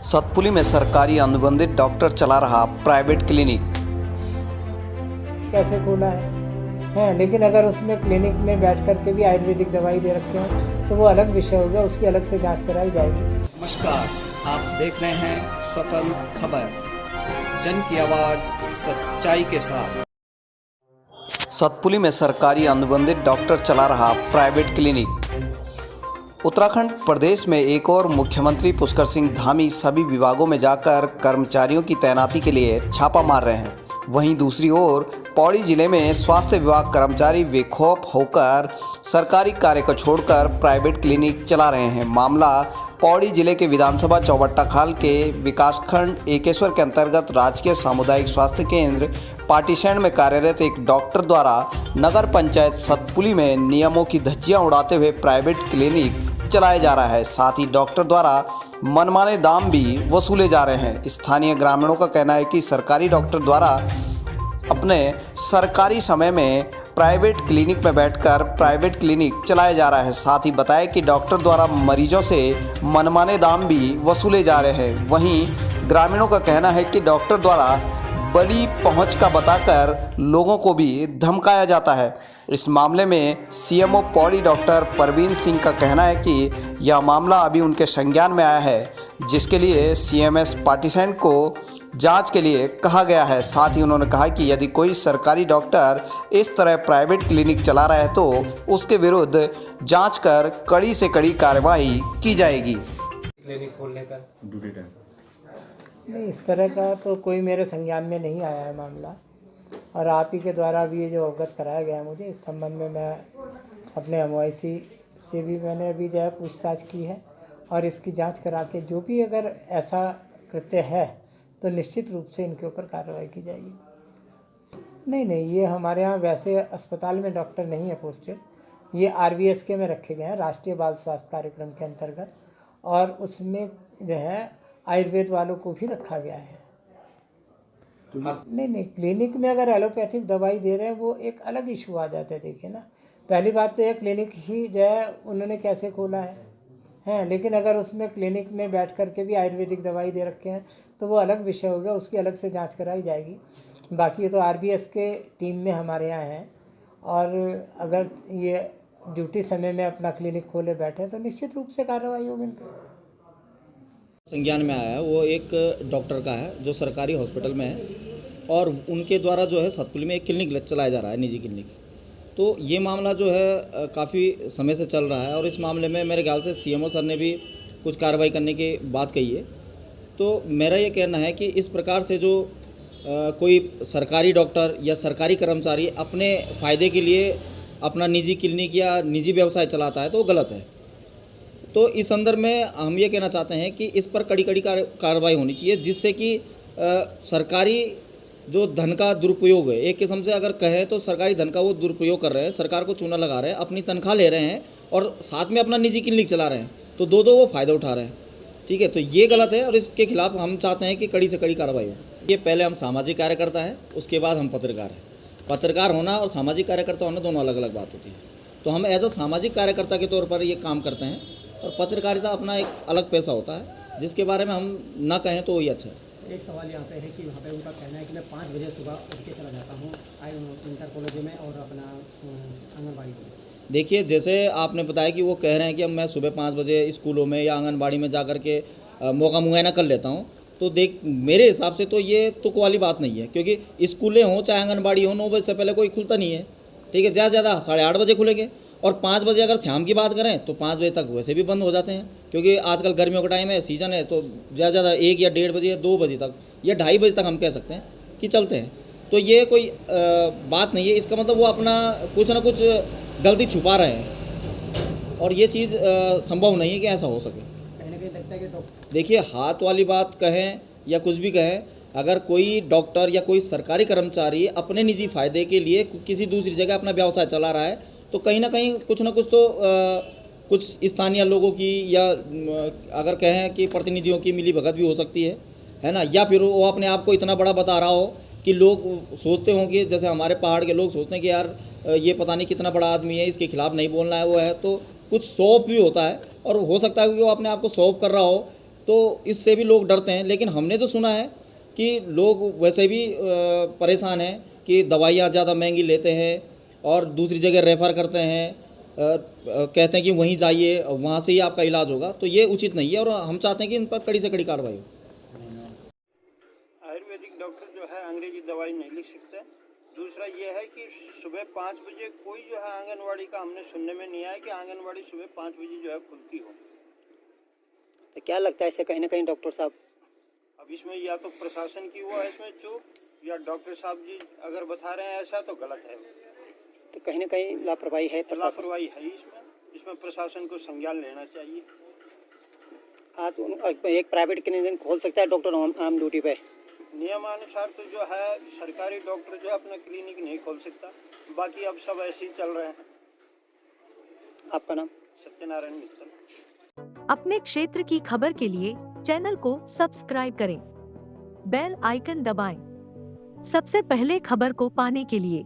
सतपुली में सरकारी अनुबंधित डॉक्टर चला रहा प्राइवेट क्लिनिक। कैसे खोला है लेकिन अगर उसमें क्लिनिक में बैठ कर के भी आयुर्वेदिक दवाई दे रखे हैं तो वो अलग विषय होगा, उसकी अलग से जांच कराई जाएगी। नमस्कार, आप देख रहे हैं स्वतंत्र खबर, जन की आवाज सच्चाई के साथ। सतपुली में सरकारी अनुबंधित डॉक्टर चला रहा प्राइवेट क्लिनिक। उत्तराखंड प्रदेश में एक और मुख्यमंत्री पुष्कर सिंह धामी सभी विभागों में जाकर कर्मचारियों की तैनाती के लिए छापा मार रहे हैं। वहीं दूसरी ओर पौड़ी जिले में स्वास्थ्य विभाग कर्मचारी बेखौफ होकर सरकारी कार्य को छोड़कर प्राइवेट क्लिनिक चला रहे हैं। मामला पौड़ी जिले के विधानसभा चौबट्टा खाल के विकासखंड एकेश्वर के अंतर्गत राजकीय सामुदायिक स्वास्थ्य केंद्र पाटीशैन में कार्यरत एक डॉक्टर द्वारा नगर पंचायत सतपुली में नियमों की धज्जियां उड़ाते हुए प्राइवेट क्लिनिक चलाया जा रहा है। साथ ही डॉक्टर द्वारा मनमाने दाम भी वसूले जा रहे हैं। स्थानीय ग्रामीणों का कहना है कि सरकारी डॉक्टर द्वारा अपने सरकारी समय में प्राइवेट क्लिनिक में बैठकर प्राइवेट क्लिनिक चलाया जा रहा है। साथ ही बताया कि डॉक्टर द्वारा मरीजों से मनमाने दाम भी वसूले जा रहे हैं। वहीं ग्रामीणों का कहना है कि डॉक्टर द्वारा बड़ी पहुंच का बताकर लोगों को भी धमकाया जाता है। इस मामले में सीएमओ पौड़ी डॉक्टर परवीन सिंह का कहना है कि यह मामला अभी उनके संज्ञान में आया है, जिसके लिए सीएमएस पाटीशैन को जांच के लिए कहा गया है। साथ ही उन्होंने कहा कि यदि कोई सरकारी डॉक्टर इस तरह प्राइवेट क्लिनिक चला रहा है तो उसके विरुद्ध जांच कर कड़ी से कड़ी कार्रवाई की जाएगी। क्लिनिक खोलने का ड्यूटी टाइम नहीं, इस तरह का तो कोई मेरे संज्ञान में नहीं आया है मामला, और आप ही के द्वारा भी ये जो अवगत कराया गया है मुझे, इस संबंध में मैं अपने एमओआईसी से भी मैंने अभी जो है पूछताछ की है, और इसकी जांच करा के जो भी अगर ऐसा कृत्य है तो निश्चित रूप से इनके ऊपर कार्रवाई की जाएगी। नहीं, ये हमारे यहाँ वैसे अस्पताल में डॉक्टर नहीं है पोस्टेड, ये RBSK में रखे गए हैं, राष्ट्रीय बाल स्वास्थ्य कार्यक्रम के अंतर्गत, और उसमें जो है आयुर्वेद वालों को भी रखा गया है। नहीं, क्लिनिक में अगर एलोपैथिक दवाई दे रहे हैं वो एक अलग इशू आ जाता है। देखिए ना, पहली बात तो ये क्लिनिक ही जो है उन्होंने कैसे खोला है लेकिन अगर उसमें क्लिनिक में बैठ कर के भी आयुर्वेदिक दवाई दे रखे हैं तो वो अलग विषय होगा, उसकी अलग से जांच कराई जाएगी। बाकी ये तो RBSK टीम में हमारे यहाँ हैं, और अगर ये ड्यूटी समय में अपना क्लिनिक खोले बैठे तो निश्चित रूप से कार्रवाई होगी इन पर। संज्ञान में आया है वो एक डॉक्टर का है जो सरकारी हॉस्पिटल में है, और उनके द्वारा जो है सतपुली में एक क्लिनिक चलाया जा रहा है, निजी क्लिनिक। तो ये मामला जो है काफ़ी समय से चल रहा है, और इस मामले में मेरे ख्याल से सीएमओ सर ने भी कुछ कार्रवाई करने की बात कही है। तो मेरा ये कहना है कि इस प्रकार से जो कोई सरकारी डॉक्टर या सरकारी कर्मचारी अपने फ़ायदे के लिए अपना निजी क्लिनिक या निजी व्यवसाय चलाता है तो वो गलत है। तो इस संदर्भ में हम ये कहना चाहते हैं कि इस पर कड़ी कार्रवाई होनी चाहिए, जिससे कि सरकारी जो धन का दुरुपयोग है, एक किस्म से अगर कहें तो सरकारी धन का वो दुरुपयोग कर रहे हैं, सरकार को चूना लगा रहे हैं, अपनी तनख्वाह ले रहे हैं और साथ में अपना निजी क्लिनिक चला रहे हैं, तो दो वो फ़ायदा उठा रहे हैं। ठीक है, तो ये गलत है, और इसके खिलाफ हम चाहते हैं कि कड़ी से कड़ी कार्रवाई हो। ये पहले हम सामाजिक कार्यकर्ता हैं, उसके बाद हम पत्रकार हैं। पत्रकार होना और सामाजिक कार्यकर्ता होना दोनों अलग अलग बात होती है। तो हम एज अ सामाजिक कार्यकर्ता के तौर पर ये काम करते हैं, और पत्रकारिता अपना एक अलग पैसा होता है, जिसके बारे में हम ना कहें तो वही अच्छा है। एक सवाल यहाँ पे है कि वहाँ पे उनका कहना है कि मैं 5 बजे सुबह उठ के चला जाता हूँ इंटर कॉलेज में और अपना आंगनबाड़ी में। देखिए, जैसे आपने बताया कि वो कह रहे हैं कि अब मैं सुबह 5 बजे स्कूलों में या आंगनबाड़ी में जा कर के मौका मुआयना कर लेता हूँ, तो देख मेरे हिसाब से तो ये तुक वाली बात नहीं है, क्योंकि स्कूलें हों चाहे आंगनबाड़ी हो 9 बजे से पहले कोई खुलता नहीं है। ठीक है, ज़्यादा 8:30 बजे खुलेंगे, और 5 बजे अगर शाम की बात करें तो 5 बजे तक वैसे भी बंद हो जाते हैं, क्योंकि आजकल गर्मियों का टाइम है, सीज़न है, तो ज़्यादा 1 या 1:30 बजे या 2 बजे तक या 2:30 बजे तक हम कह सकते हैं कि चलते हैं। तो ये कोई बात नहीं है, इसका मतलब वो अपना कुछ ना कुछ गलती छुपा रहे हैं, और ये चीज़ संभव नहीं है कि ऐसा हो सके। कहीं ना कहीं लगता है कि देखिए, हाथ वाली बात कहें या कुछ भी कहें, अगर कोई डॉक्टर या कोई सरकारी कर्मचारी अपने निजी फ़ायदे के लिए किसी दूसरी जगह अपना व्यवसाय चला रहा है, तो कहीं ना कहीं कुछ ना कुछ तो कुछ स्थानीय लोगों की या अगर कहें कि प्रतिनिधियों की मिली भगत भी हो सकती है ना, या फिर वो अपने आप को इतना बड़ा बता रहा हो कि लोग सोचते हों कि जैसे हमारे पहाड़ के लोग सोचते हैं कि यार ये पता नहीं कितना बड़ा आदमी है, इसके खिलाफ नहीं बोलना है वो है, तो कुछ शो ऑफ भी होता है, और हो सकता है कि वो अपने आप को शो ऑफ कर रहा हो, तो इससे भी लोग डरते हैं। लेकिन हमने तो सुना है कि लोग वैसे भी परेशान हैं कि दवाइयाँ ज़्यादा महंगी लेते हैं और दूसरी जगह रेफ़र करते हैं, कहते हैं कि वहीं जाइए, वहाँ से ही आपका इलाज होगा। तो ये उचित नहीं है और हम चाहते हैं कि इन पर कड़ी से कड़ी कार्रवाई हो। आयुर्वेदिक डॉक्टर जो है अंग्रेजी दवाई नहीं लिख सकते। दूसरा ये है कि सुबह 5 बजे कोई जो है आंगनवाड़ी का हमने सुनने में नहीं आया कि आंगनवाड़ी सुबह 5 बजे जो है खुलती हो। तो क्या लगता है इससे कहीं ना कहीं डॉक्टर साहब? अब इसमें या तो प्रशासन की हुआ है इसमें चूक, या डॉक्टर साहब जी अगर बता रहे हैं ऐसा तो गलत है। तो कहीं ना कहीं लापरवाही है प्रशासन। लापरवाही है इसमें प्रशासन को संज्ञान लेना चाहिए। आज एक प्राइवेट क्लिनिक खोल सकता है डॉक्टर आम ड्यूटी पे? नियमानुसार तो जो है सरकारी डॉक्टर जो है अपना क्लिनिक नहीं खोल सकता। बाकी अब सब ऐसे ही चल रहे हैं। आपका नाम? सत्यनारायण मित्तल। अपने क्षेत्र की खबर के लिए चैनल को सब्सक्राइब करें, बेल आइकन दबाएं। सबसे पहले खबर को पाने के लिए